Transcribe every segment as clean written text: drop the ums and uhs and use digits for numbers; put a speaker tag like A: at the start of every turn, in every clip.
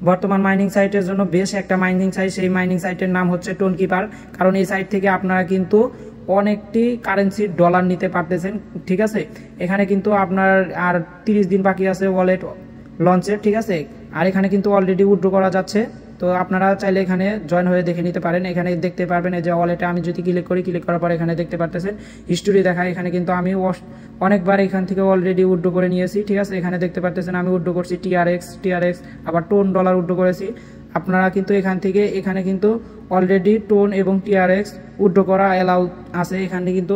A: বর্তমান মাইনিং সাইটের জন্য বেশ একটা মাইনিং সাইট, সেই মাইনিং সাইটের নাম হচ্ছে টোন কিপার। কারণ এই সাইট থেকে আপনারা কিন্তু অনেকটি কারেন্সির ডলার নিতে পারতেছেন, ঠিক আছে। এখানে কিন্তু আপনার আর 30 দিন বাকি আছে ওয়ালেট লঞ্চের, ঠিক আছে। আর এখানে কিন্তু অলরেডি উইথড্র করা যাচ্ছে। তো আপনারা চাইলে এখানে জয়েন হয়ে দেখে নিতে পারেন। এখানে দেখতে পারবেন এই যে ওয়ালেটে আমি যদি ক্লিক করি, ক্লিক করার পর এখানে দেখতে পারতেছেন হিস্টোরি দেখায়। এখানে কিন্তু আমি অনেকবার এখান থেকে অলরেডি উইথড্র করে নিয়েছি, ঠিক আছে। এখানে দেখতে পারতেছেন আমি উইথড্র করছি টিআরএক্স আবার টোন ডলার উইথড্র করেছি। আপনারা কিন্তু এখানে কিন্তু অলরেডি টোন এবং টিআরএক্স উইথড্র করা অ্যালাউ আছে। এখানে কিন্তু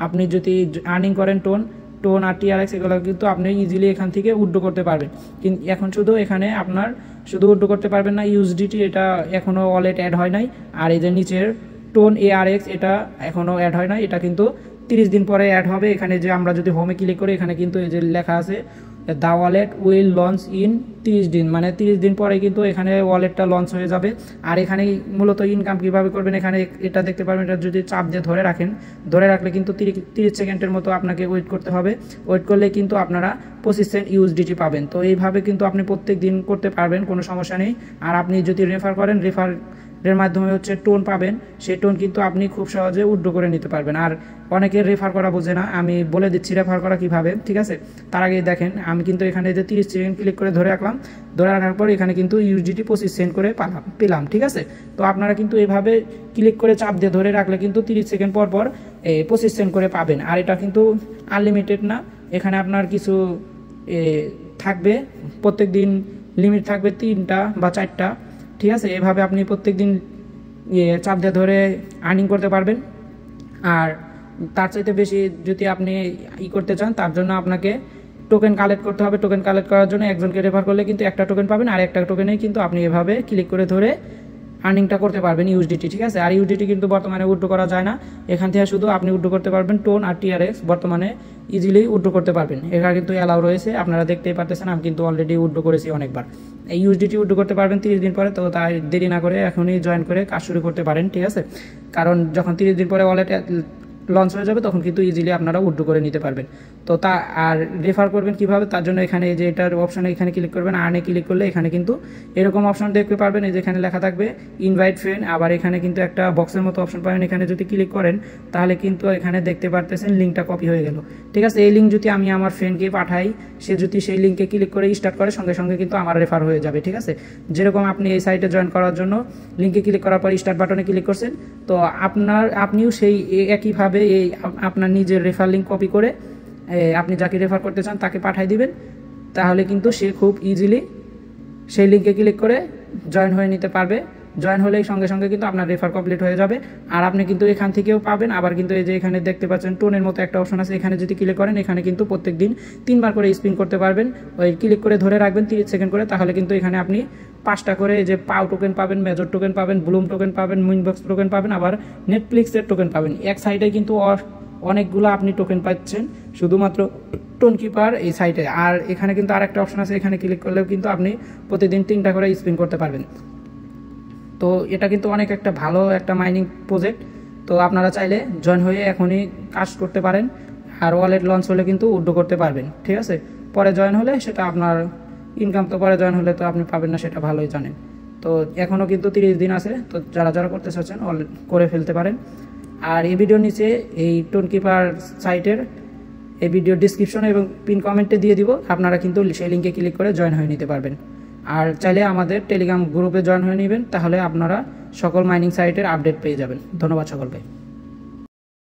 A: আপনি যদি আর্নিং করেন টোন আর টিআরএক্স, এগুলো কিন্তু আপনি ইজিলি এখান থেকে উইথড্র করতে পারবেন। কিন্তু এখন শুধু এখানে আপনার শুধু উইথড্র করতে পারবেন না, ইউএসডিটি এটা এখনও ওয়ালেট অ্যাড হয় নাই। আর এই যে নিচের টোন এআরএক্স এটা এখনও অ্যাড হয় নাই, এটা কিন্তু 30 দিন পরে অ্যাড হবে। এখানে যে আমরা যদি হোমে ক্লিক করি, এখানে কিন্তু এই যে লেখা আছে the wallet will launch in 30 দিন, মানে 30 দিন পরে কিন্তু এখানে ওয়ালেটটা লঞ্চ হয়ে যাবে। আর এখানে মূলত ইনকাম কীভাবে করবেন, এখানে এটা দেখতে পারবেন, এটা যদি চাপ দিয়ে ধরে রাখলে কিন্তু 30 সেকেন্ডের মতো আপনাকে ওয়েট করতে হবে। ওয়েট করলে কিন্তু আপনারা 25 সেন্ট ইউএসডিটি পাবেন। তো এইভাবে কিন্তু আপনি প্রত্যেক দিন করতে পারবেন, কোনো সমস্যা নেই। আর আপনি যদি রেফার করেন, রেফারের মাধ্যমে হচ্ছে টোন পাবেন, সেই টোন কিন্তু আপনি খুব সহজে উইথড্র করে নিতে পারবেন। আর অনেকের রেফার করা বোঝে না, আমি বলে দিচ্ছি রেফার করা কীভাবে, ঠিক আছে। তার আগে দেখেন আমি কিন্তু এখানে যে 30 সেকেন্ড ক্লিক করে ধরে রাখার পর এখানে কিন্তু ইউএসডিটি 25 সেন্ট করে পেলাম, ঠিক আছে। তো আপনারা কিন্তু এইভাবে ক্লিক করে চাপ দিয়ে ধরে রাখলে কিন্তু 30 সেকেন্ড পর 25 সেন্ট করে পাবেন। আর এটা কিন্তু আনলিমিটেড না, এখানে আপনার কিছু থাকবে, প্রত্যেক দিন লিমিট থাকবে 3টা বা 4টা, ঠিক আছে। এভাবে আপনি প্রত্যেক দিন চাপ দিয়ে ধরে আর্নিং করতে পারবেন। আর তার চাইতে বেশি যদি আপনি করতে চান, তার জন্য আপনাকে টোকেন কালেক্ট করতে হবে। টোকেন কালেক্ট করার জন্য একজনকে রেফার করলে কিন্তু একটা টোকেন পাবেন, আর একটা টোকেনেই কিন্তু আপনি এভাবে ক্লিক করে ধরে আর্নিংটা করতে পারবেন ইউএসডিটি, ঠিক আছে। আর ইউএসডিটি কিন্তু বর্তমানে উইথড্র করা যায় না, এখান থেকে শুধু আপনি উইথড্র করতে পারবেন টোন আর টিআরএক্স, বর্তমানে ইজিলি উইথড্র করতে পারবেন। এখানে কিন্তু অ্যালাউ রয়েছে, আপনারা দেখতেই পারতেছেন। আমি কিন্তু অলরেডি উইথড্র করেছি অনেকবার। এই ইউএসডিটি উইথড্র করতে পারবেন 30 দিন পরে। তো তাই দেরি না করে এখনই জয়েন করে কাজ শুরু করতে পারেন, ঠিক আছে। কারণ যখন 30 দিন পরে ওয়ালেট লঞ্চ হয়ে যাবে, তখন কিন্তু ইজিলি আপনারা উইথড্র করে নিতে পারবেন। তো আর রেফার করবেন কিভাবে, তার জন্য এখানে যে এটার অপশানে এখানে ক্লিক করবেন। আর্নে ক্লিক করলে এখানে কিন্তু এরকম অপশন দেখতে পারবেন, এই যে এখানে লেখা থাকবে ইনভাইট ফ্রেন্ড। আবার এখানে কিন্তু একটা বক্সের মতো অপশন পাবেন, এখানে যদি ক্লিক করেন তাহলে কিন্তু এখানে দেখতে পারতেছেন লিঙ্কটা কপি হয়ে গেল, ঠিক আছে। এই লিঙ্ক যদি আমি আমার ফ্রেন্ডকে পাঠাই, সে যদি সেই লিঙ্কে ক্লিক করে স্টার্ট করে, সঙ্গে সঙ্গে কিন্তু আমার রেফার হয়ে যাবে, ঠিক আছে। যেরকম আপনি এই সাইটে জয়েন করার জন্য লিঙ্কে ক্লিক করার পর স্টার্ট বাটনে ক্লিক করছেন, তো আপনিও সেই একইভাবে আপনার নিজের রেফার লিঙ্ক কপি করে আপনি যাকে রেফার করতে চান তাকে পাঠিয়ে দিবেন। তাহলে কিন্তু সে খুব ইজিলি সেই লিঙ্কে ক্লিক করে জয়েন হয়ে নিতে পারবে। জয়েন হলেই সঙ্গে সঙ্গে কিন্তু আপনার রেফার কমপ্লিট হয়ে যাবে। আর আপনি কিন্তু এখান থেকেও পাবেন। আবার কিন্তু এই যে এখানে দেখতে পাচ্ছেন টোনের মতো একটা অপশন আছে, এখানে যদি ক্লিক করেন, এখানে কিন্তু প্রত্যেক দিন 3বার করে স্পিন করতে পারবেন। ওই ক্লিক করে ধরে রাখবেন 30 সেকেন্ড করে, তাহলে কিন্তু এখানে আপনি 5টা করে যে পাও টোকেন পাবেন, মেজর টোকেন পাবেন, ব্লুম টোকেন পাবেন, উইনবক্স টোকেন পাবেন, আবার নেটফ্লিক্সের টোকেন পাবেন। এক সাইডে কিন্তু অনেকগুলো আপনি টোকেন পাচ্ছেন শুধুমাত্র টোন কিপার এই সাইটে। আর এখানে কিন্তু আরেকটা অপশন আছে, এখানে ক্লিক করলেও কিন্তু আপনি প্রতিদিন 3টা করে স্পিন করতে পারবেন। তো এটা কিন্তু অনেক একটা ভালো একটা মাইনিং প্রজেক্ট। তো আপনারা চাইলে জয়েন হয়ে এখনই কাজ করতে পারেন। আর ওয়ালেট লঞ্চ হলে কিন্তু উইথড্র করতে পারবেন, ঠিক আছে। পরে জয়েন হলে সেটা আপনার ইনকাম, তো পরে জয়েন হলে তো আপনি পাবেন না, সেটা ভালোই জানেন। তো এখনও কিন্তু 30 দিন আছে, তো যারা করতে চাচ্ছেন করে ফেলতে পারেন। আর এই ভিডিওর নিচে এই টোন কিপার সাইটের এই ভিডিও ডিসক্রিপশনে এবং পিন কমেন্টে দিয়ে দিব, আপনারা কিন্তু সেই লিঙ্কে ক্লিক করে জয়েন হয়ে নিতে পারবেন। আর চাইলে আমাদের টেলিগ্রাম গ্রুপে জয়েন হয়ে নেবেন, তাহলে আপনারা সকল মাইনিং সাইটের আপডেট পেয়ে যাবেন। ধন্যবাদ সকলকে।